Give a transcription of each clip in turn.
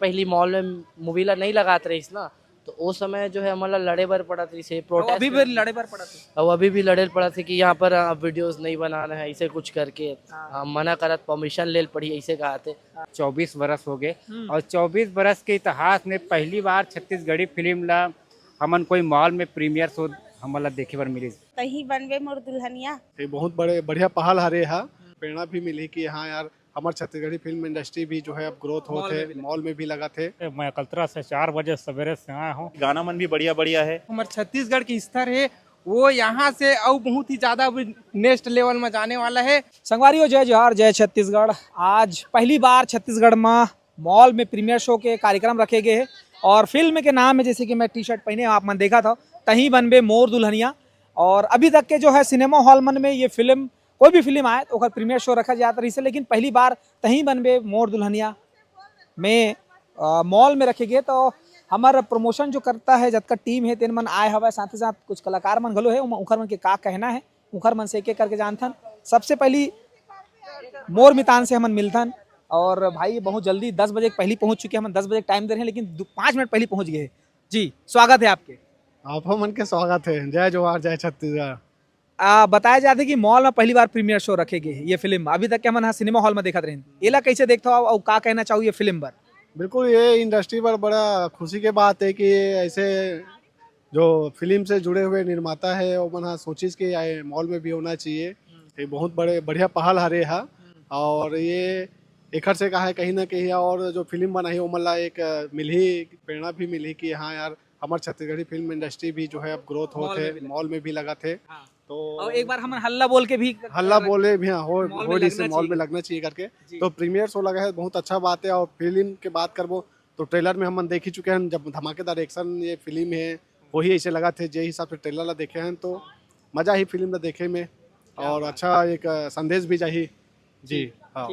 पहली मॉल में मूवी नहीं लगाते रही ना, तो उस समय जो है हमारा लड़े बर पड़ा थी से प्रोटेस्ट, अभी भी लड़े पर पड़ा था। और अभी भी लड़े पड़ा थे कि यहाँ पर वीडियोस नहीं बनाना है, ऐसे कुछ करके मना करत, परमिशन ले पड़ी, ऐसे कहा थे। 24 बरस हो गए और 24 बरस के इतिहास में पहली बार छत्तीसगढ़ी फिल्म ला हमन कोई मॉल में प्रीमियर शो हमला देखे बर मिली। तही बनवे मोर दुल्हनिया ये बहुत बड़े बढ़िया पहल हरे है। प्रेरणा भी मिली कि हाँ यार हमारे छत्तीसगढ़ी फिल्म इंडस्ट्री भी जो है अब ग्रोथ होते, मॉल में भी लगा थे। मैं कलतरा से 4 बजे सवेरे से आया हूँ। गाना मन भी बढ़िया बढ़िया है। हमारे छत्तीसगढ़ की स्तर है वो यहाँ से और बहुत ही ज्यादा नेक्स्ट लेवल में जाने वाला है। संगवारियों जय जोहार, जय छत्तीसगढ़। आज पहली बार छत्तीसगढ़ में मॉल में प्रीमियर शो के कार्यक्रम रखे गए हैं और फिल्म के नाम है, जैसे कि मैं टी शर्ट पहने आप मन देखा था, तही बनबे मोर दुल्हनिया। और अभी तक के जो है सिनेमा हॉल मन में ये फिल्म कोई भी फिल्म आए तो प्रीमियर शो रखा जाता रही, लेकिन पहली बार तही बनबे मोर दुल्हनिया में मॉल में रखे गए। तो हमारा प्रमोशन जो करता है जब का टीम है तेन मन आए हवा, साथ ही साथ कुछ कलाकार मन घलो है, उखर मन के का कहना है उखर मन से एक एक करके जानथन। सबसे पहली मोर मितान से हमन मिलथन और भाई बहुत जल्दी 10 बजे पहले पहुंच चुके हैं। हम 10 बजे टाइम दे रहे हैं लेकिन 5 मिनट पहले पहुंच गए जी। स्वागत है आपके। आप मन के स्वागत है। जय जोहार, जय छत्तीसगढ़। बताया जाता है कि मॉल में पहली बार प्रीमियर शो रखे गए ये फिल्म। अभी तक के हम सिनेमा हॉल में देखा रहे, एला कैसे देखता हो और का कहना चाहूँ ये फिल्म पर? बिल्कुल, ये इंडस्ट्री पर बड़ा खुशी के बात है कि ऐसे जो फिल्म से जुड़े हुए निर्माता है वो मन सोचिस कि मॉल में भी होना चाहिए। ये बहुत बड़े बढ़िया पहल हरे है और ये एखर से कहा है कहीं ना कहीं और जो फिल्म बनाई वो मतलब एक मिली प्रेरणा भी मिली कि हाँ यार हमारे छत्तीसगढ़ी फिल्म इंडस्ट्री भी जो है अब ग्रोथ होते, मॉल में भी लगा थे। तो और एक बार हम हल्ला बोल के भी हल्ला बोले भी हाँ हो लगना मॉल में लगना चाहिए करके। तो प्रीमियर शो लगा है, बहुत अच्छा बात है। और फिल्म के बात करबो तो ट्रेलर में हम देख ही चुके हैं, जब धमाकेदार एक्शन ये फिल्म है वही ऐसे लगा थे जे हिसाब से ट्रेलर ला देखे हैं तो मजा ही फिल्म ला देखे में और अच्छा एक संदेश भी चाहिए जी। हाँ,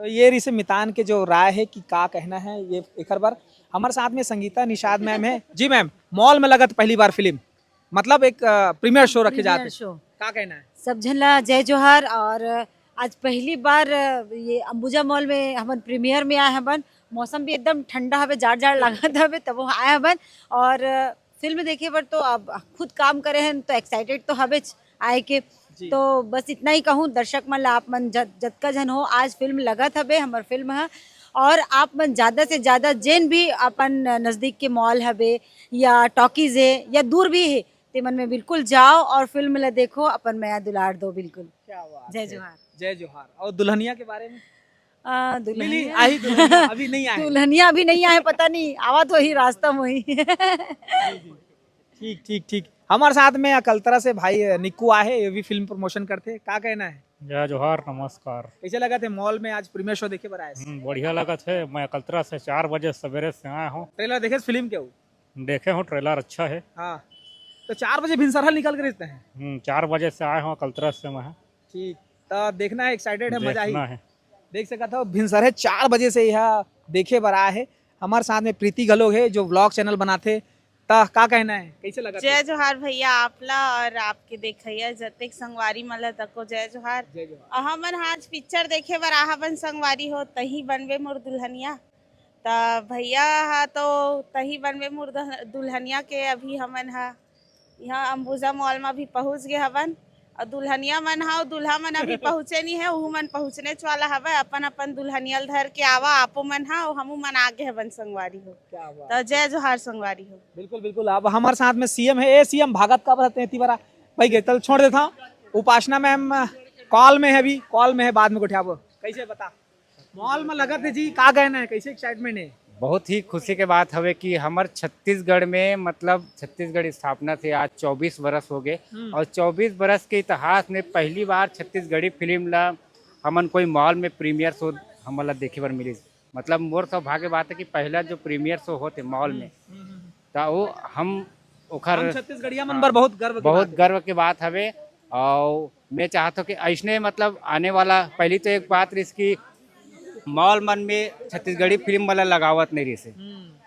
तो ये रिसे मितान के जो राय है कि का कहना है ये एक बार हमारे साथ में संगीता निषाद मैम है जी। मैम, मॉल में लगत पहली बार फिल्म, मतलब एक प्रीमियर शो रखे जाते, का कहना है? सब झनला जय जोहार। और आज पहली बार ये अंबुजा मॉल में हम प्रीमियर में आए हवन। मौसम भी एकदम ठंडा हवे, जाड़ जाड़ लागत हवे, तब वो आए हवन और फिल्म देखे पर तो अब खुद काम करे हैं तो एक्साइटेड तो हवे आए के। तो बस इतना ही कहूँ दर्शक मन आप मन जतका जन हो, आज फिल्म लगत हवे हमार फिल्म है और आप मन ज़्यादा से ज़्यादा जेन भी अपन नज़दीक के मॉल हवे या टॉकीज है या दूर भी है ते मन में बिल्कुल जाओ और फिल्म ला देखो, अपन माया दुलार दो। बिल्कुल, जय जोहार, जय जोहार। और दुल्हनिया के बारे में दुल्हनिया अभी नहीं आए, दुल्हनिया अभी नहीं आए, पता नहीं आवा तो ही रास्ता में ही। ठीक ठीक ठीक। हमारे साथ में कलतरा से भाई निक्कू आए हैं, ये भी फिल्म प्रमोशन करते, का कहना है? जय जोहार, नमस्कार। कैसे लगा थे मॉल में आज प्रीमियर शो देखे बर आए? बढ़िया लगा थे। मैं कलतरा से 4 बजे सवेरे से आया हूँ। ट्रेलर देखे फिल्म के? देखे हूँ, ट्रेलर अच्छा है। हाँ, तो 4 बजे भिनसरहल निकल कर रहते हैं। 4 बजे से आए हूँ कलतरा से मैं। ठीक, तो देखना है, एक्साइटेड है, मजा ही है। देख सका था भिनसर है 4 बजे से यहाँ देखे बर आए है। हमारे साथ में प्रीति गलोग है जो व्लॉग चैनल बनाते, ता का कहना है, कैसे लगा? जय जोहार भैया आपला और आपके देखैया जतेक संगवारी मला तको जय जोहार। हमन आज पिक्चर देखे बर आहबन संगवारी हो तही बनवे मोर दुल्हनिया। ता भैया हा तो तही बनवे मोर दुल्हनिया के अभी हमन हा यहाँ अंबुजा मॉल में भी पहुँच गए हवन और दुल्हनिया मन हा दुल्हा मन अभी पहुँचे नहीं है, वो मन पहुँचने वाला हवे। अपन अपन दुल्हनियल धर के आवा आपो मन हा और हमू मन आगे हवन संगवारी हो। तो जय जोहार संगवारी हो। बिल्कुल बिल्कुल। अब हमारे साथ में सीएम है, ए सीएम भागत का रहते हैं तिवारा भाई गए तल छोड़ देता हूँ। उपासना मैम कॉल में है, अभी कॉल में है, बाद में उठाबो। कैसे बता मॉल में लगा थे जी, का कहना है, कैसे एक्साइटमेंट है? बहुत ही खुशी के बात हवे कि हमार छत्तीसगढ़ में मतलब छत्तीसगढ़ स्थापना थे आज 24 बरस हो गए और 24 बरस के इतिहास में पहली बार छत्तीसगढ़ी फिल्म ला हमन कोई मॉल में प्रीमियर शो हमला देखे बर मिली। मतलब मोर सौभाग्य बात है कि पहला जो प्रीमियर शो होते मॉल में तो वो हम ओखर छत्तीसगढ़िया मन बर बहुत गर्व की बात हवे। और मैं चाहता हूँ कि ऐसने मतलब आने वाला पहली तो एक बात इसकी मॉल मन में छत्तीसगढ़ी फिल्म वाला लगावत नहीं रही से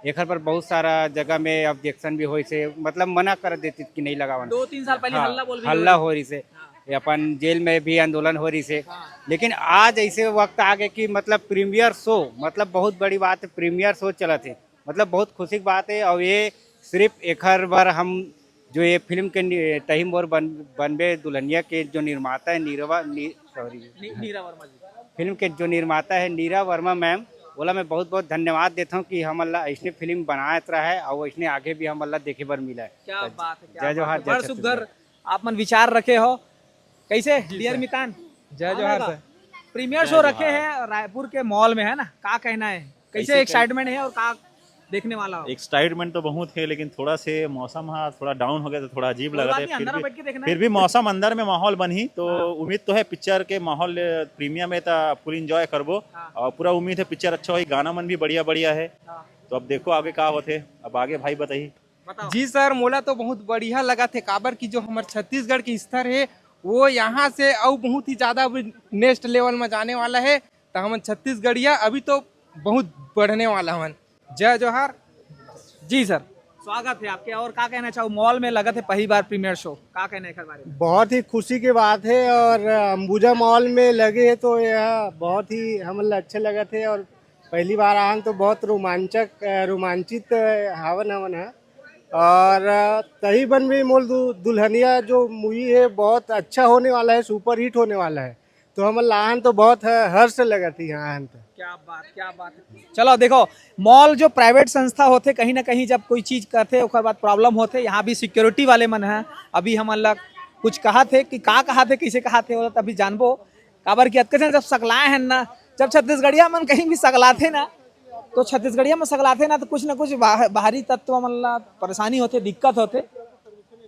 एक पर बहुत सारा जगह में ऑब्जेक्शन भी हो से, मतलब मना कर देती कि नहीं लगावन। 2-3 साल पहले हाँ, हल्ला बोल हल्ला हो रही से। ये अपन जेल में भी आंदोलन हो रही से, लेकिन आज ऐसे वक्त आ गए कि मतलब प्रीमियर शो, मतलब बहुत बड़ी बात है, प्रीमियर शो चला थे, मतलब बहुत खुशी की बात है। और ये सिर्फ एक हर बार हम जो ये फिल्म के तही मोर बनबे दुल्हनिया के जो निर्माता है नीरा वर्मा जी, फिल्म के जो निर्माता है नीरा वर्मा मैम, बोला मैं बहुत बहुत धन्यवाद देता हूँ कि हम अल्लाह इसने फिल्म बनाया रहा है और इसने आगे भी हम अल्लाह देखे बर मिला है। क्या बात है, जय जोहार, जय बड़ सुघर आप मन विचार रखे हो। कैसे डियर मितान? जय जोहार सर। प्रीमियर शो रखे हैं रायपुर के मॉल में, है ना? क्या कहना है, कैसे एक्साइटमेंट है और क्या देखने वाला हो? एक्साइटमेंट तो बहुत है, लेकिन थोड़ा से मौसम थोड़ा डाउन हो गया तो थोड़ा अजीब लगा था। फिर भी मौसम अंदर में माहौल बनी तो उम्मीद तो है पिक्चर के माहौल प्रीमियम है तो फुल एंजॉय करबो और पूरा उम्मीद है पिक्चर अच्छा होगी, गाना मन भी बढ़िया बढ़िया है। तो अब देखो आगे क्या होते, अब आगे भाई बताइए। जी सर, मोला तो बहुत बढ़िया लगा थे, काबर की जो हमारे छत्तीसगढ़ की स्तर है वो यहाँ से और बहुत ही ज्यादा नेक्स्ट लेवल में जाने वाला है। तो हम छत्तीसगढ़िया अभी तो बहुत बढ़ने वाला हन। जय जोहार। जी सर, स्वागत है आपके। और क्या कहना चाहो, मॉल में लगा थे पहली बार प्रीमियर शो, क्या कहना है इस बारे में? बहुत ही खुशी की बात है और अंबुजा मॉल में लगे है तो यह बहुत ही हमें अच्छे लगे थे और पहली बार आए तो बहुत रोमांचित हवन है। और तही बन भी मोल दुल्हनिया जो मूवी है बहुत अच्छा होने वाला है, सुपर हिट होने वाला है। तो हम लाहन तो बहुत हर्ष लगा थी यहाँ तो। क्या बात है। चलो देखो, मॉल जो प्राइवेट संस्था होते कहीं ना कहीं जब कोई चीज करते उसके बाद प्रॉब्लम होते, यहाँ भी सिक्योरिटी वाले मन है। अभी हम अल्लाह कुछ कहा थे कि कहा थे कैसे कहा थे तभी जानबो काबर की अतके जब सकलाए हैं ना, जब छत्तीसगढ़िया मन कहीं भी सकलाते ना तो छत्तीसगढ़िया में सकलाते ना तो कुछ ना कुछ बाहरी तत्व मतलब परेशानी होते, दिक्कत होते।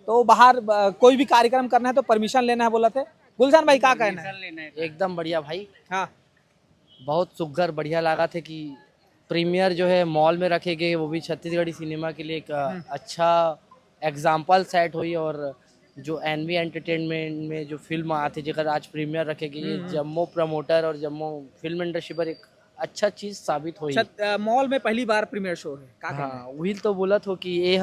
तो बाहर कोई भी कार्यक्रम करना है तो परमिशन लेना है बोला थे। गुलशन भाई क्या कहना है? एकदम बढ़िया भाई। हाँ, बहुत सुघर बढ़िया लगा थे कि प्रीमियर जो है मॉल में रखे गए, वो भी छत्तीसगढ़ी सिनेमा के लिए एक अच्छा एग्जाम्पल सेट हुई। और जो एनवी एंटरटेनमेंट में जो फिल्म आती जगह आज प्रीमियर रखे गए, जम्मू प्रमोटर और जम्मू फिल्म इंडस्ट्री पर एक अच्छा चीज साबित हुई। मॉल में पहली बार प्रीमियर शो है, क्या कहना है? हाँ, वही तो बोला था कि ये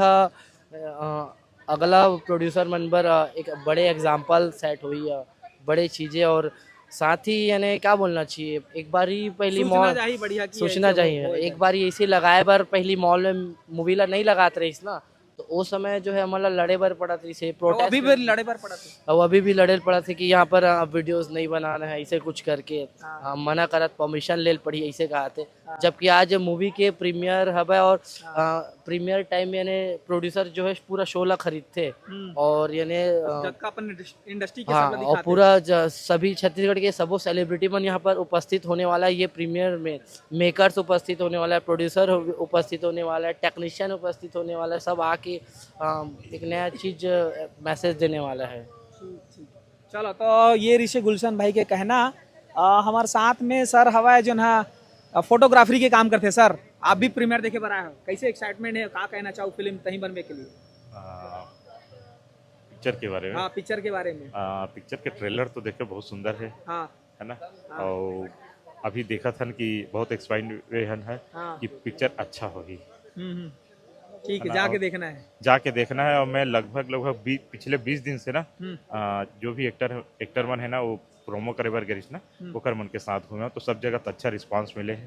अगला प्रोड्यूसर मन पर एक बड़े एग्जाम्पल सेट हुई, बड़े चीज़ें। और साथ ही यानी क्या बोलना चाहिए, एक बार ही पहली मॉल सोचना चाहिए, एक बार ही ऐसे लगाए बार पहली मॉल में मूवी ला नहीं लगाते रही ना, तो वो समय जो है हमारा लड़े बर पड़ा था, इसे प्रोटेस्ट अभी भी लड़े बर पड़ा था। और अभी भी लड़े पड़ा था कि यहाँ पर वीडियोस नहीं बनाना है, ऐसे कुछ करके मना करत, परमिशन ले पड़ी, ऐसे कहा थे। जबकि आज मूवी के प्रीमियर हब है और प्रीमियर टाइम यानी प्रोड्यूसर जो है पूरा शो ला खरीदते और यानी इंडस्ट्री के और पूरा सभी छत्तीसगढ़ के सबो सेलिब्रिटी मन यहाँ पर उपस्थित होने वाला है। ये प्रीमियर में मेकर्स उपस्थित होने वाला है, प्रोड्यूसर उपस्थित होने वाला है, टेक्नीशियन उपस्थित होने वाला है, सब आके एक नया चीज मैसेज देने वाला है। चलो, तो ये ऋषि गुलशन भाई के कहना। हमारे साथ में सर हवा है जो ना फोटोग्राफी के काम करते। सर, आप भी प्रीमियर देखे बना हो, कैसे एक्साइटमेंट है, क्या कहना चाहो फिल्म तही बनने के लिए? पिक्चर के बारे में? हाँ, पिक्चर के बारे में। पिक्चर के ट्रेलर तो देखे बहुत सुंदर है। हाँ, है ना? और अभी देखा था कि बहुत एक्सपेक्टेशन है कि पिक्चर अच्छा होगी। ठीक है, जाके देखना है। और मैं लगभग पिछले 20 दिन से ना जो भी एक्टर मन है ना वो प्रोमो करे बार गरिश ना ओकर मन के साथ घूमे तो सब जगह अच्छा रिस्पांस मिले है।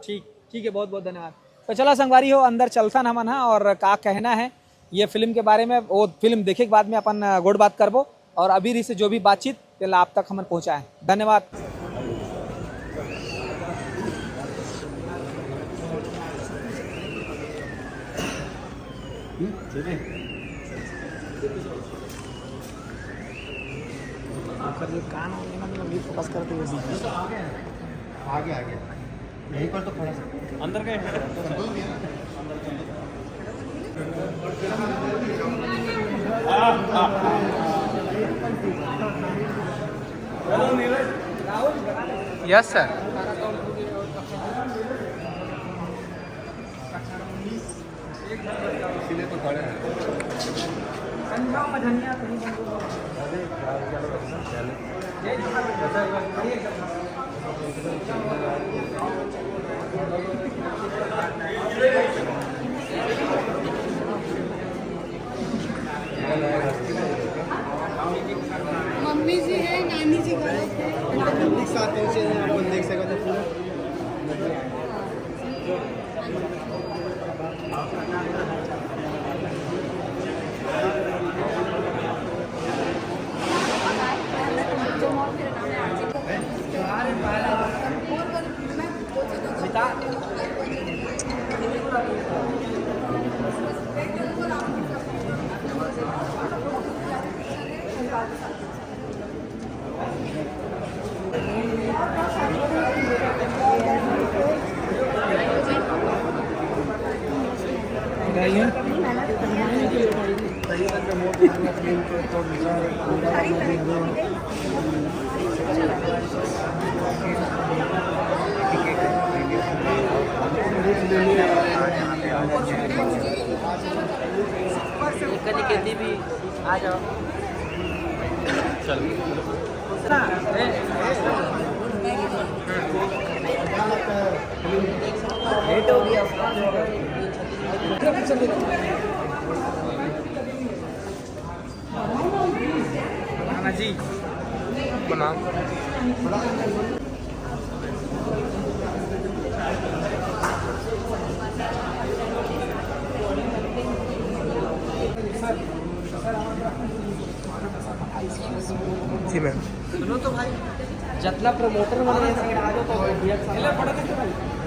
ठीक है, बहुत बहुत धन्यवाद। तो चला संगवारी हो, अंदर चलता ना मन है और क्या कहना है ये फिल्म के बारे में, वो फिल्म देखे के बाद में अपन गोड़ बात करबो और अभी से जो भी बातचीत पहले आप तक हम पहुँचाएं। धन्यवाद। फोकस करते हुए आगे यहीं पर तो खड़ा अंदर गए यस सर। इसीलिए तो खड़े हैं। निकेती भी आ जाओ। लेट हो गया जी बना जी मैम सुनो तो भाई जितना प्रमोटर वाले साइड आ जाओ तो